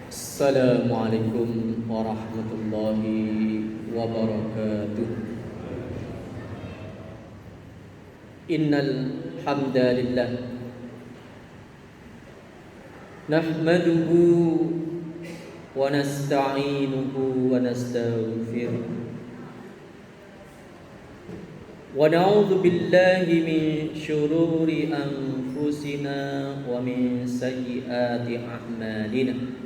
Assalamualaikum warahmatullahi wabarakatuh. Innal hamdalillah nahmaduhu wa nasta'inuhu wa nastaghfiruh wa na'udzu billahi min syururi anfusina wa min sayyiati a'malina.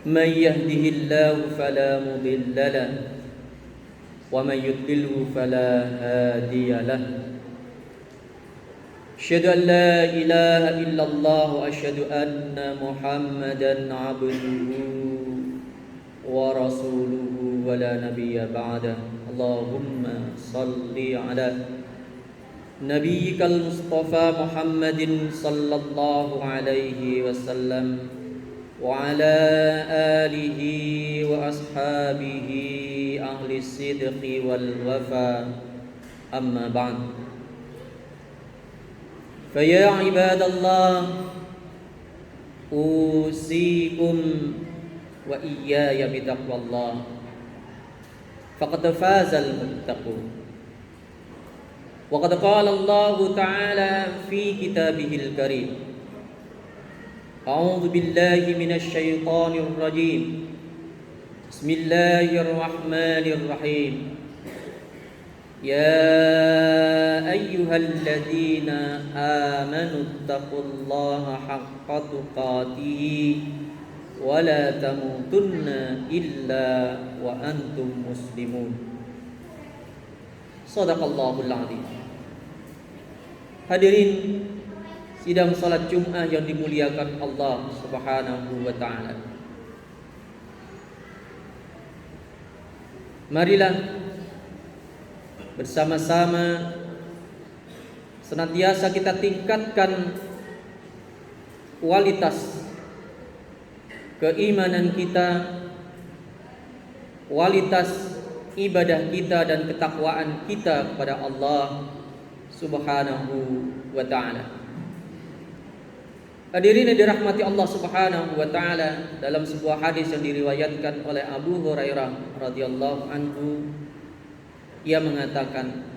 من يهده الله فلا مضل له ومن يضلله فلا هادي له أشهد أن لا إله إلا الله وأشهد أن محمدا عبده ورسوله ولا نبي بعده اللهم صل على نبيك المصطفى محمد صلى الله عليه وسلم وعلى آله وأصحابه أهل الصدق والوفاء أما بعد فيا عباد الله أوصيكم وإياي بتقوى الله فقد فاز المتقون وقد قال الله تعالى في كتابه الكريم أعوذ بالله من الشيطان الرجيم بسم الله الرحمن الرحيم يا أيها الذين آمنوا اتقوا الله حق تقاته ولا تموتن إلا وأنتم مسلمون صدق الله العظيم. Hadirin sidang salat Jumat yang dimuliakan Allah Subhanahu wa taala. Marilah bersama-sama senantiasa kita tingkatkan kualitas keimanan kita, kualitas ibadah kita dan ketakwaan kita kepada Allah Subhanahu wa taala. Hadirin yang dirahmati Allah Subhanahu wa taala, dalam sebuah hadis yang diriwayatkan oleh Abu Hurairah radhiyallahu anhu, ia mengatakan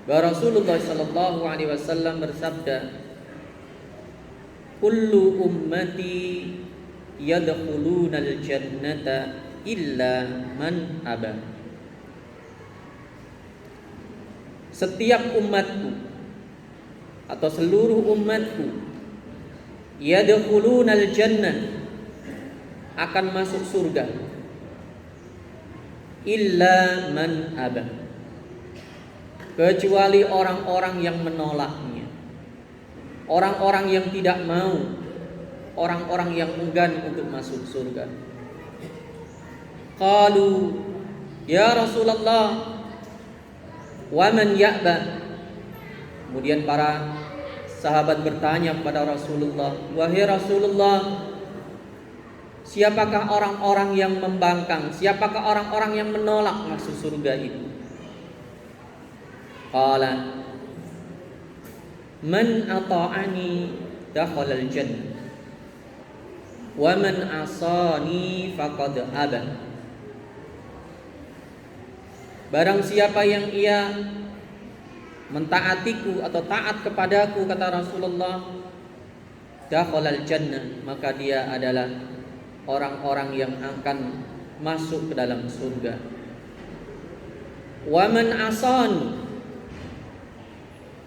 bahwa Rasulullah sallallahu alaihi wasallam bersabda, "Kullu ummati yadkhulunal jannata illa man aba." Setiap umatku atau seluruh umatku yadkhulunal jannah, akan masuk surga, illa man aba, kecuali orang-orang yang menolaknya, orang-orang yang tidak mau, orang-orang yang enggan untuk masuk surga. Qalu ya Rasulullah wa man ya'ba. Kemudian para sahabat bertanya kepada Rasulullah, wahai Rasulullah, siapakah orang-orang yang membangkang, siapakah orang-orang yang menolak masuk surga itu? Qala man ata'ani dakhalal jannah wa man asani faqad aba. Barang siapa yang ia mentaatiku atau taat kepadaku, kata Rasulullah, dakhalal jannah, maka dia adalah orang-orang yang akan masuk ke dalam surga. Wa man asani,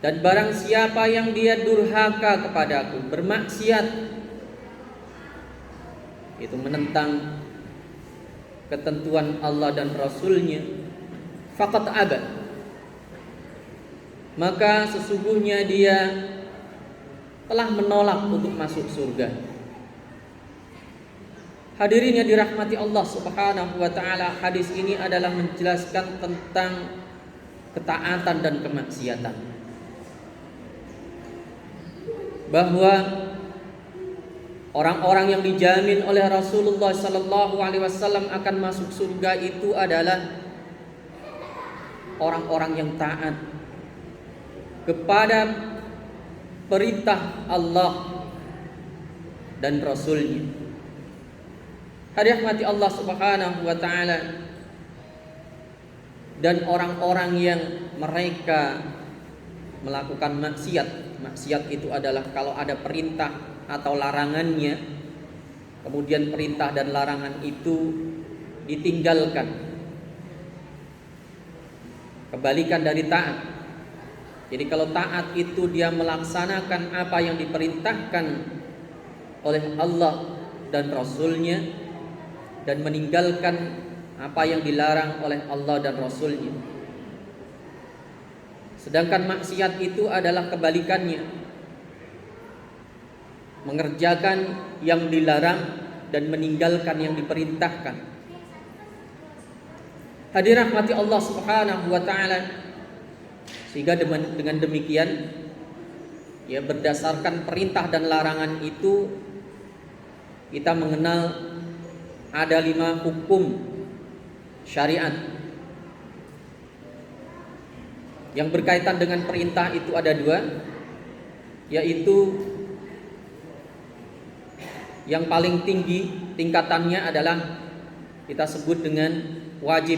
dan barang siapa yang dia durhaka kepadaku, bermaksiat, itu menentang ketentuan Allah dan Rasulnya, faqad aba, maka sesungguhnya dia telah menolak untuk masuk surga. Hadirin yang dirahmati Allah Subhanahu wa taala, hadis ini adalah menjelaskan tentang ketaatan dan kemaksiatan. Bahwa orang-orang yang dijamin oleh Rasulullah sallallahu alaihi wasallam akan masuk surga itu adalah orang-orang yang taat kepada perintah Allah dan Rasulnya. Hadirin rahmati Allah Subhanahu wa taala, dan orang-orang yang mereka melakukan maksiat. Maksiat itu adalah kalau ada perintah atau larangannya, kemudian perintah dan larangan itu ditinggalkan. Kebalikan dari taat. Jadi kalau taat itu dia melaksanakan apa yang diperintahkan oleh Allah dan Rasulnya, dan meninggalkan apa yang dilarang oleh Allah dan Rasulnya. Sedangkan maksiat itu adalah kebalikannya, mengerjakan yang dilarang dan meninggalkan yang diperintahkan. Hadirin rahmati Allah Subhanahu wa taala, sehingga dengan demikian ya, berdasarkan perintah dan larangan itu kita mengenal ada 5 hukum syariat. Yang berkaitan dengan perintah itu ada 2, yaitu yang paling tinggi tingkatannya adalah kita sebut dengan wajib.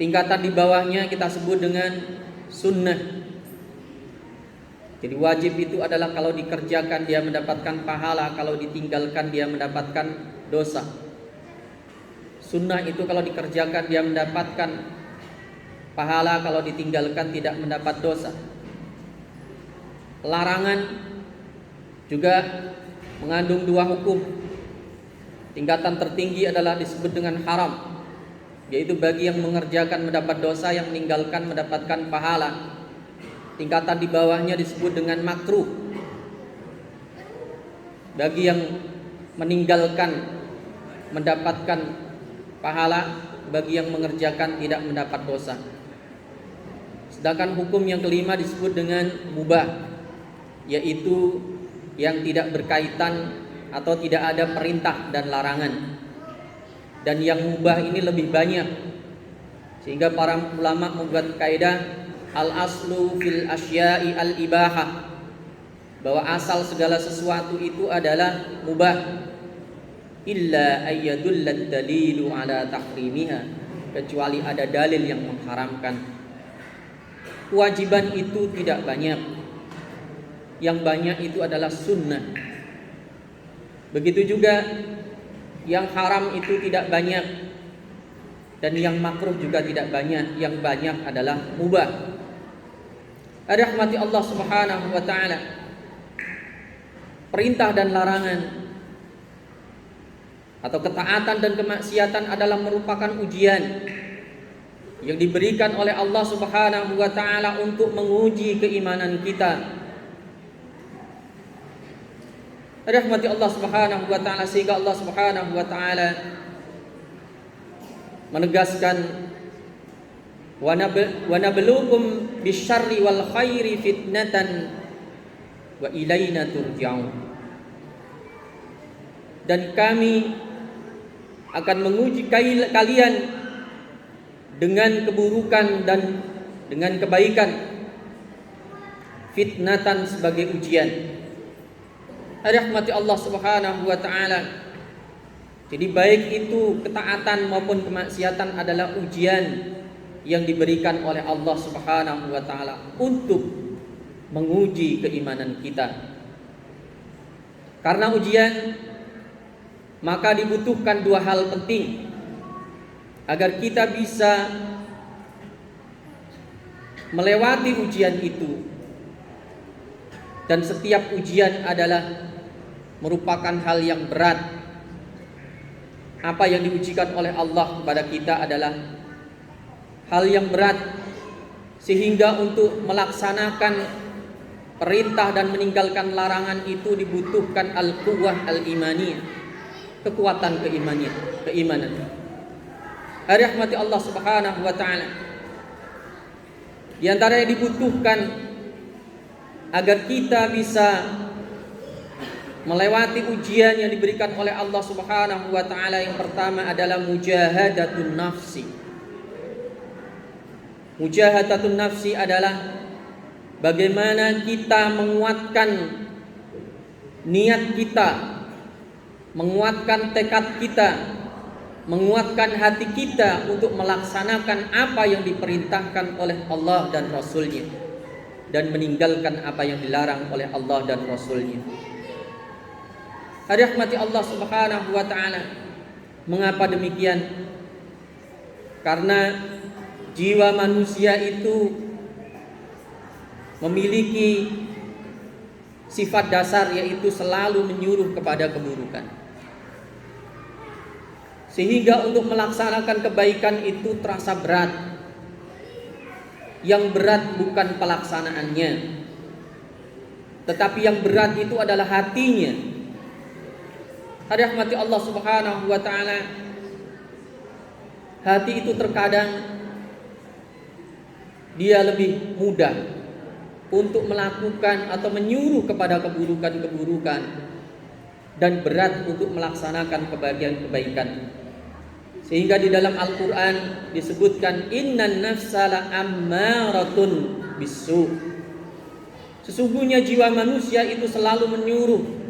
Tingkatan di bawahnya kita sebut dengan sunnah. Jadi wajib itu adalah kalau dikerjakan dia mendapatkan pahala, kalau ditinggalkan dia mendapatkan dosa. Sunnah itu kalau dikerjakan dia mendapatkan pahala, kalau ditinggalkan tidak mendapat dosa. Larangan juga mengandung 2 hukum. Tingkatan tertinggi adalah disebut dengan haram, yaitu bagi yang mengerjakan mendapat dosa, yang meninggalkan mendapatkan pahala. Tingkatan di bawahnya disebut dengan makruh, bagi yang meninggalkan mendapatkan pahala, bagi yang mengerjakan tidak mendapat dosa. Sedangkan hukum yang kelima disebut dengan mubah, yaitu yang tidak berkaitan atau tidak ada perintah dan larangan. Dan yang mubah ini lebih banyak, sehingga para ulama membuat kaidah al-aslu fil asya'i al-ibahah, bahwa asal segala sesuatu itu adalah mubah, illa ayyadullat dalilu ala tahrimiha, kecuali ada dalil yang mengharamkan. Kewajiban itu tidak banyak, yang banyak itu adalah sunnah. Begitu juga yang haram itu tidak banyak, dan yang makruh juga tidak banyak, yang banyak adalah mubah. Rahmati Allah Subhanahu wa taala, perintah dan larangan atau ketaatan dan kemaksiatan adalah merupakan ujian yang diberikan oleh Allah Subhanahu wa taala untuk menguji keimanan kita. Rahmati Allah Subhanahu wa taala, sehingga Allah Subhanahu wa taala menegaskan wa nabluukum bisyarri wal khairi fitnatan wa ilaina turja'un. Dan kami akan menguji kalian dengan keburukan dan dengan kebaikan, fitnatan sebagai ujian. Rahmati Allah Subhanahu wa taala. Jadi baik itu ketaatan maupun kemaksiatan adalah ujian yang diberikan oleh Allah Subhanahu wa taala untuk menguji keimanan kita. Karena ujian, maka dibutuhkan 2 hal penting agar kita bisa melewati ujian itu. Dan setiap ujian adalah merupakan hal yang berat. Apa yang diujikan oleh Allah kepada kita adalah hal yang berat, sehingga untuk melaksanakan perintah dan meninggalkan larangan itu dibutuhkan al-quwwah al-imaniyah, kekuatan keimanan. Rahmati Allah Subhanahu wa taala, di antara yang dibutuhkan agar kita bisa melewati ujian yang diberikan oleh Allah Subhanahu wa taala, yang pertama adalah mujahadatun nafsi. Mujahadatun nafsi adalah bagaimana kita menguatkan niat kita, menguatkan tekad kita, menguatkan hati kita untuk melaksanakan apa yang diperintahkan oleh Allah dan Rasul-Nya, dan meninggalkan apa yang dilarang oleh Allah dan Rasul-Nya. Rahmati Allah Subhanahu wa ta'ala. Mengapa demikian? Karena jiwa manusia itu memiliki sifat dasar, yaitu selalu menyuruh kepada keburukan. Sehingga untuk melaksanakan kebaikan itu terasa berat. Yang berat bukan pelaksanaannya, tetapi yang berat itu adalah hatinya. Rahmati Allah Subhanahu wa ta'ala. Hati itu terkadang dia lebih mudah untuk melakukan atau menyuruh kepada keburukan-keburukan, dan berat untuk melaksanakan kebaikan. Sehingga di dalam Al-Quran disebutkan innan nafsa la'ammaratun bisu. Sesungguhnya jiwa manusia itu selalu menyuruh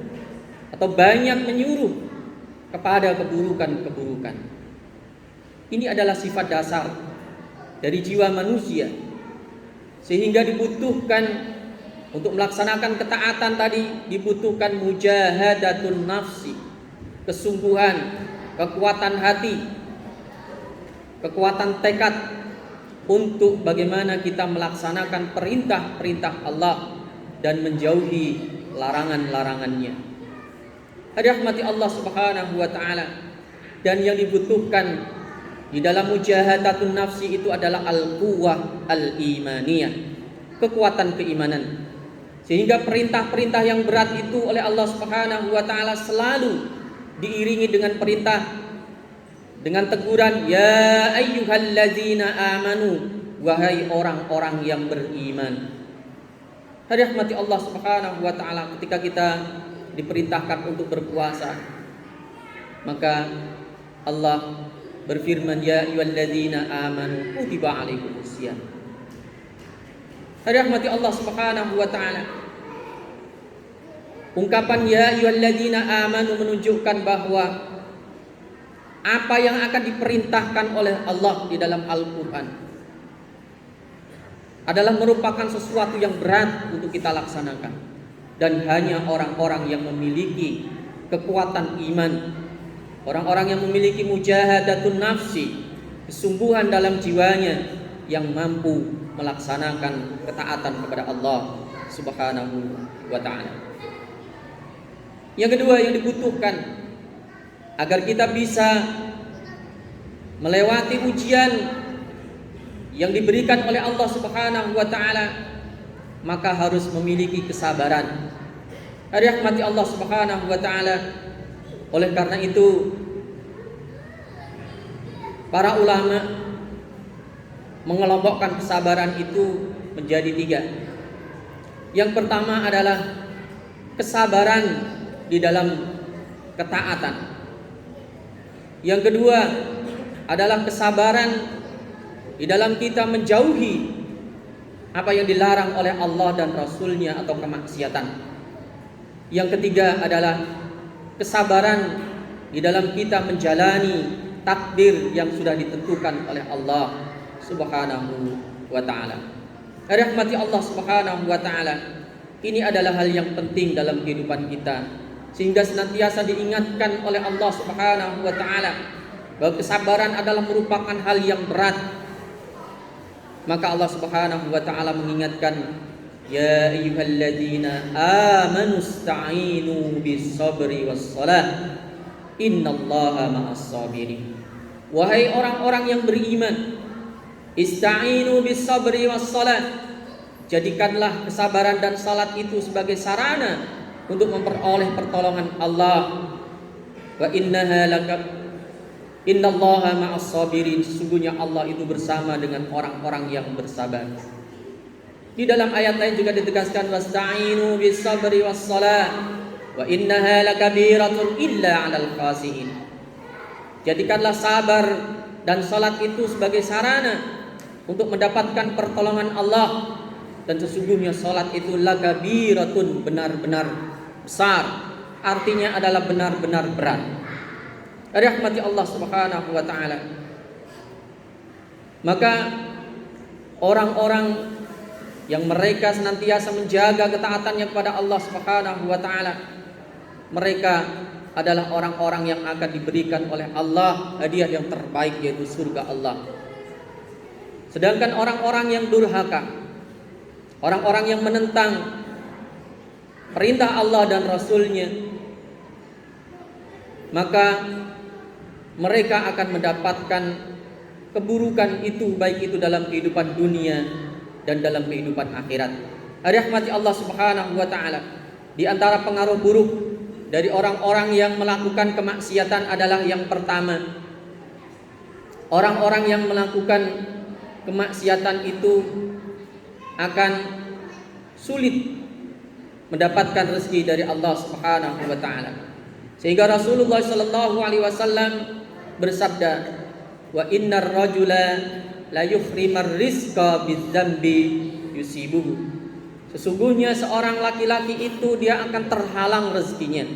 atau banyak menyuruh kepada keburukan-keburukan. Ini adalah sifat dasar dari jiwa manusia, sehingga dibutuhkan untuk melaksanakan ketaatan tadi, dibutuhkan mujahadatun nafsi, kesungguhan, kekuatan hati, kekuatan tekad untuk bagaimana kita melaksanakan perintah-perintah Allah dan menjauhi larangan-larangannya. Rahmati Allah Subhanahu wa ta'ala. Dan yang dibutuhkan di dalam mujahadatun nafsi itu adalah al-quwwah al-imaniyah, kekuatan keimanan. Sehingga perintah-perintah yang berat itu oleh Allah Subhanahu wa ta'ala selalu diiringi dengan perintah, dengan teguran, ya ayyuhalladzina amanu, wahai orang-orang yang beriman. Rahmati Allah Subhanahu wa ta'ala. Ketika kita diperintahkan untuk berpuasa, maka Allah berfirman, ya ayyuhalladzina amanu kutiba alaikumusiyam. Rahmati Allah Subhanahu wa ta'ala. Ungkapan ya ayyuhalladzina amanu menunjukkan bahwa apa yang akan diperintahkan oleh Allah di dalam Al-Quran adalah merupakan sesuatu yang berat untuk kita laksanakan. Dan hanya orang-orang yang memiliki kekuatan iman, orang-orang yang memiliki mujahadatun nafsi, kesungguhan dalam jiwanya, yang mampu melaksanakan ketaatan kepada Allah Subhanahu wa ta'ala. Yang kedua yang dibutuhkan agar kita bisa melewati ujian yang diberikan oleh Allah Subhanahu wa ta'ala, maka harus memiliki kesabaran. Rahmati Allah Subhanahu wa ta'ala. Oleh karena itu, para ulama mengelompokkan kesabaran itu menjadi 3. Yang pertama adalah kesabaran di dalam ketaatan. Yang kedua adalah kesabaran di dalam kita menjauhi apa yang dilarang oleh Allah dan Rasul-Nya atau kemaksiatan. Yang ketiga adalah kesabaran di dalam kita menjalani takdir yang sudah ditentukan oleh Allah Subhanahu wa ta'ala. Rahmati Allah Subhanahu wa ta'ala. Ini adalah hal yang penting dalam kehidupan kita, sehingga senantiasa diingatkan oleh Allah Subhanahu wa ta'ala bahwa kesabaran adalah merupakan hal yang berat. Maka Allah Subhanahu wa ta'ala mengingatkan, ya ayyuhalladzina amanu ista'inu bis-sabri was-salah innallaha ma'as-sabirin. Wahai orang-orang yang beriman, ista'inu bis-sabri was-salah, jadikanlah kesabaran dan salat itu sebagai sarana untuk memperoleh pertolongan Allah. Wa innallaha ma'as-sabirin, sesungguhnya Allah itu bersama dengan orang-orang yang bersabar. Di dalam ayat lain juga ditegaskan, wasta'inu bis-sabri was-salah wa innaha lakabiratun illa 'alal khashiin. Jadikanlah sabar dan salat itu sebagai sarana untuk mendapatkan pertolongan Allah, dan sesungguhnya salat itu lakabiratun, benar-benar besar, artinya adalah benar-benar berat. Rahmati Allah Subhanahu wa taala. Maka orang-orang yang mereka senantiasa menjaga ketaatannya kepada Allah Subhanahu wa taala, mereka adalah orang-orang yang akan diberikan oleh Allah hadiah yang terbaik, yaitu surga Allah. Sedangkan orang-orang yang durhaka, orang-orang yang menentang perintah Allah dan Rasul-Nya, maka mereka akan mendapatkan keburukan itu, baik itu dalam kehidupan dunia dan dalam kehidupan akhirat. Rahmati Allah Subhanahu wa taala. Di antara pengaruh buruk dari orang-orang yang melakukan kemaksiatan adalah yang pertama, orang-orang yang melakukan kemaksiatan itu akan sulit mendapatkan rezeki dari Allah Subhanahu wa taala. Sehingga Rasulullah sallallahu alaihi wasallam bersabda, "Wa innar rajula la yuhrimar rizqa bidzambi yusibuhu." Sesungguhnya seorang laki-laki itu dia akan terhalang rezekinya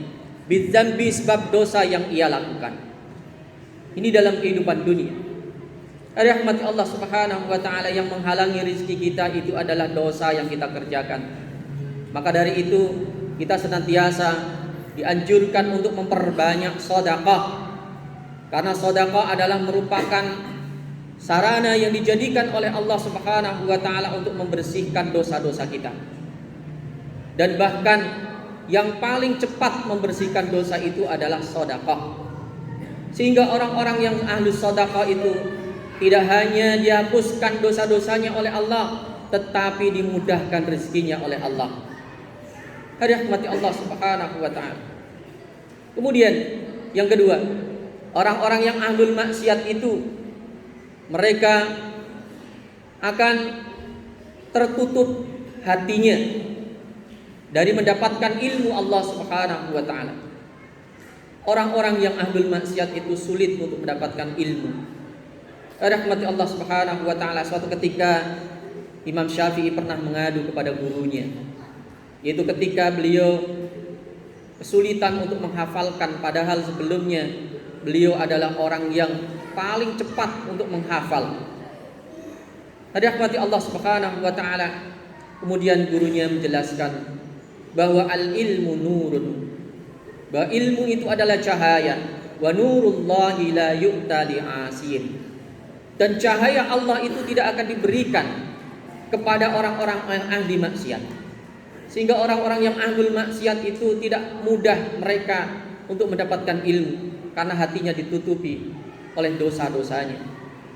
bidzambi, sebab dosa yang ia lakukan. Ini dalam kehidupan dunia. Rahmati Allah Subhanahu wa taala, yang menghalangi rezeki kita itu adalah dosa yang kita kerjakan. Maka dari itu kita senantiasa dianjurkan untuk memperbanyak sedekah. Karena sedekah adalah merupakan sarana yang dijadikan oleh Allah Subhanahu wa taala untuk membersihkan dosa-dosa kita. Dan bahkan yang paling cepat membersihkan dosa itu adalah sedekah. Sehingga orang-orang yang ahli sedekah itu tidak hanya dihapuskan dosa-dosanya oleh Allah, tetapi dimudahkan rezekinya oleh Allah. Rahmati Allah Subhanahu wa taala. Kemudian yang kedua, orang-orang yang ahlul maksiat itu mereka akan tertutup hatinya dari mendapatkan ilmu Allah Subhanahu wa taala. Orang-orang yang ahlul maksiat itu sulit untuk mendapatkan ilmu. Rahmati Allah Subhanahu wa taala. Suatu ketika Imam Syafi'i pernah mengadu kepada gurunya, yaitu ketika beliau kesulitan untuk menghafalkan, padahal sebelumnya beliau adalah orang yang paling cepat untuk menghafal. Rahmati Allah Subhanahu wa taala. Kemudian gurunya menjelaskan bahwa al-ilmu nurun, bahwa ilmu itu adalah cahaya, wa nurullahi la yu'ta li'asin. Dan cahaya Allah itu tidak akan diberikan kepada orang-orang yang ahli maksiat. Sehingga orang-orang yang ahli maksiat itu tidak mudah mereka untuk mendapatkan ilmu, karena hatinya ditutupi oleh dosa-dosanya.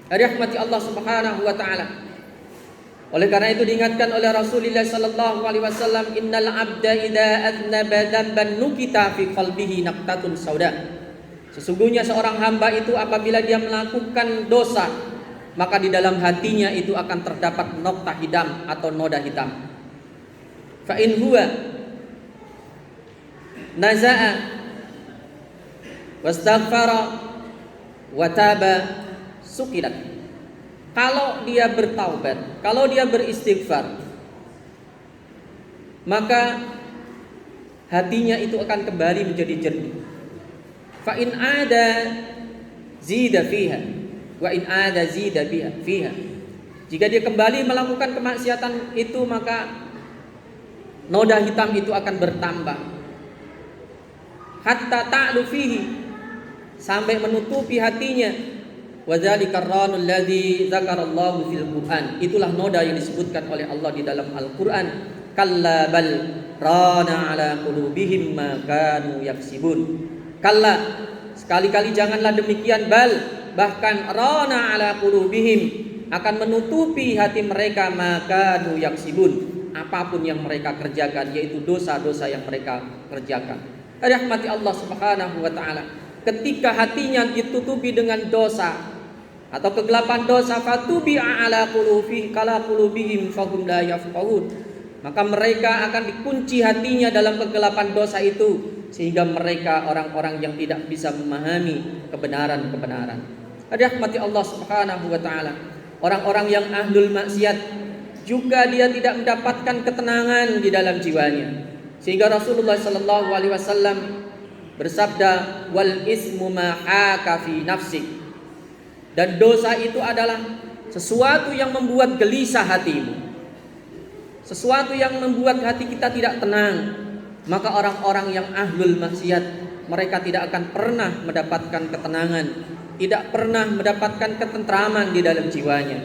Rahmati Allah Subhanahu wa taala. Oleh karena itu diingatkan oleh Rasulullah sallallahu alaihi wasallam, innal abda idza aznaba dzamban nukita fi qalbihi naqtatun sauda. Sesungguhnya seorang hamba itu apabila dia melakukan dosa, maka di dalam hatinya itu akan terdapat noktah hitam atau noda hitam. Fa in huwa naza'a wastaghfara wa taba sukirat. Kalau dia bertaubat, kalau dia beristighfar, maka hatinya itu akan kembali menjadi jernih. Fa in ada zida fiha wa in ada zida fiha. Jika dia kembali melakukan kemaksiatan itu, maka noda hitam itu akan bertambah hatta ta'lu fihi, sampai menutupi hatinya. Wa dzalikar ranul ladzi dzakarallahu fil Qur'an. Itulah noda yang disebutkan oleh Allah di dalam Al-Qur'an. Kalla bal rana ala qulubihim ma kanu yaksibun. Kalla, sekali-kali janganlah demikian, bal, bahkan rana ala qulubihim, akan menutupi hati mereka maka yaksibun, apapun yang mereka kerjakan, yaitu dosa-dosa yang mereka kerjakan. Rahmati Allah Subhanahu wa taala. Ketika hatinya ditutupi dengan dosa atau kegelapan dosa, fatubi'a ala qulubihim fahum la yafqahun, maka mereka akan dikunci hatinya dalam kegelapan dosa itu, sehingga mereka orang-orang yang tidak bisa memahami kebenaran-kebenaran. Rahmati Allah Subhanahu wa taala. Orang-orang yang ahlul maksiat juga dia tidak mendapatkan ketenangan di dalam jiwanya. Sehingga Rasulullah sallallahu alaihi wasallam bersabda, wal ismu ma haka fi nafsik. Dan dosa itu adalah sesuatu yang membuat gelisah hatimu, sesuatu yang membuat hati kita tidak tenang. Maka orang-orang yang ahlul maksiat, mereka tidak akan pernah mendapatkan ketenangan, tidak pernah mendapatkan ketentraman di dalam jiwanya.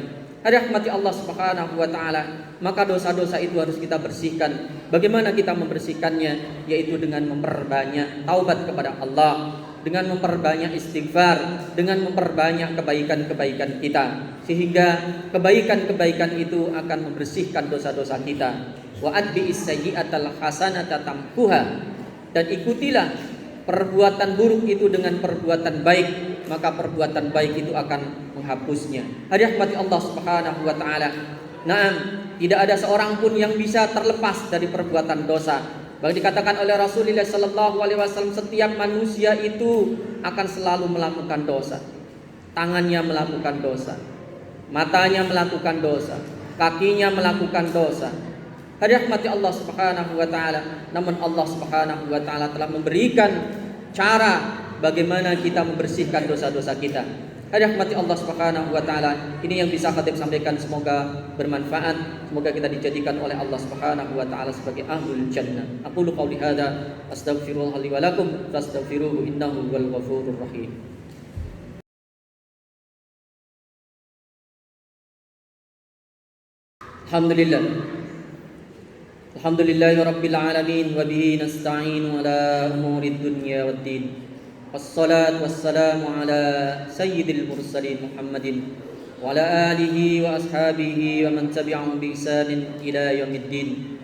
Rahmati Allah Subhanahu wa taala, maka dosa-dosa itu harus kita bersihkan. Bagaimana kita membersihkannya? Yaitu dengan memperbanyak taubat kepada Allah, dengan memperbanyak istighfar, dengan memperbanyak kebaikan-kebaikan kita, sehingga kebaikan-kebaikan itu akan membersihkan dosa-dosa kita. Wa atbi'is sayyi'atal hasanata tamhuha, dan ikutilah perbuatan buruk itu dengan perbuatan baik, maka perbuatan baik itu akan menghapusnya. Rahmati Allah Subhanahu wa taala. Naam, tidak ada seorang pun yang bisa terlepas dari perbuatan dosa. Bahkan dikatakan oleh Rasulullah sallallahu alaihi wasallam, setiap manusia itu akan selalu melakukan dosa. Tangannya melakukan dosa, matanya melakukan dosa, kakinya melakukan dosa. Rahmati Allah Subhanahu wa taala. Namun Allah Subhanahu wa taala telah memberikan cara bagaimana kita membersihkan dosa-dosa kita. Rahmati Allah Subhanahu wa taala. Ini yang bisa khatib sampaikan, semoga bermanfaat. Semoga kita dijadikan oleh Allah Subhanahu wa taala sebagai ahlul jannah. Aqulu qouli hadza astaghfirullah li wa lakum fastaghfiruhu innahu huwal ghafurur rahim. Alhamdulillah. Alhamdulillahi rabbil alamin wa bihi nasta'inu ala umurid dunya waddin. Wassalatu wassalamu ala sayyidil mursalin Muhammadin wa ala alihi wa ashabihi wa man tabi'ahum bi ihsanin ila yaumiddin.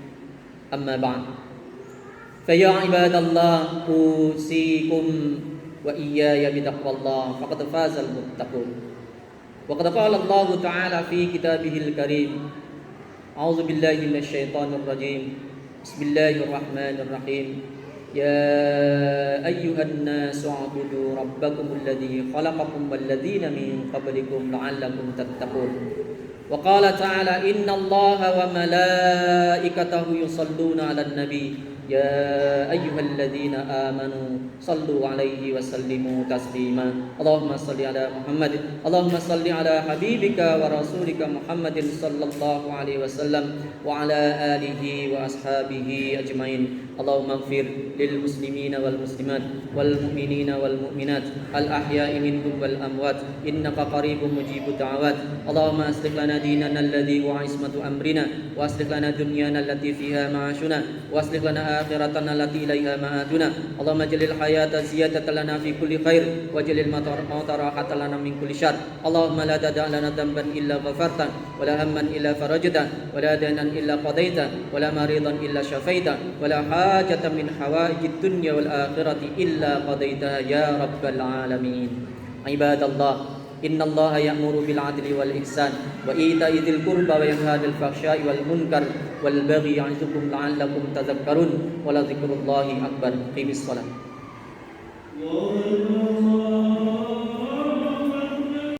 Amma ba'd. Fa ya ibadallah, usikum wa iyaya bitaqwallah faqad fazal muttaqun. Wa qad qala Allah ta'ala fi kitabihil karim, a'udzu billahi minasyaitonir rajim. Bismillahirrahmanirrahim. Ya ayyuhan nasu u'budu rabbakumul ladzi khalaqakum wal ladzina min qablikum la'allakum tattaqun. Wa qala ta'ala innallaha wa malaikatahu yusholluna 'alan nabi ya ayyuhalladzina amanu sallu 'alaihi wa sallimu taslima. Allahumma shalli 'ala Muhammad, Allahumma shalli 'ala habibika wa rasulika Muhammadin sallallahu alaihi wasallam wa 'ala alihi wa ashabihi ajmain. Allahumma ighfir lil muslimina wal muslimat wal mu'minina wal mu'minat al ahya'i minhum wal amwat innaka qaribun mujibud da'awat. Allahumma aslih lana dinana alladhi huwa ismatu amrina wa aslih lana dunyana allati fiha ma'ashuna wa aslih lana akhiratana allati ilaiha ma'aduna. Allahumma jalil hayata ziyadatan lana fi kulli khair wa jalil mauta rahatan lana min kulli syarr. Allahumma la tada' lana dhanban illa ghafarta wa la hamman illa farajta wa la daynan illa qadaita wa la maridan illa syafaita wa la hajatan min hawaijid dunya wal akhirati illa qadaitaha ya rabbal alamin. Ibadallah, innallaha ya'muru bil 'adli wal ihsan wa ita'i dzil qurba wa yanha 'anil fahsya'i wal munkar wal baghi ya'izukum la'allakum tadhakkarun wa la dzikrullahi akbar. Qimis shalah.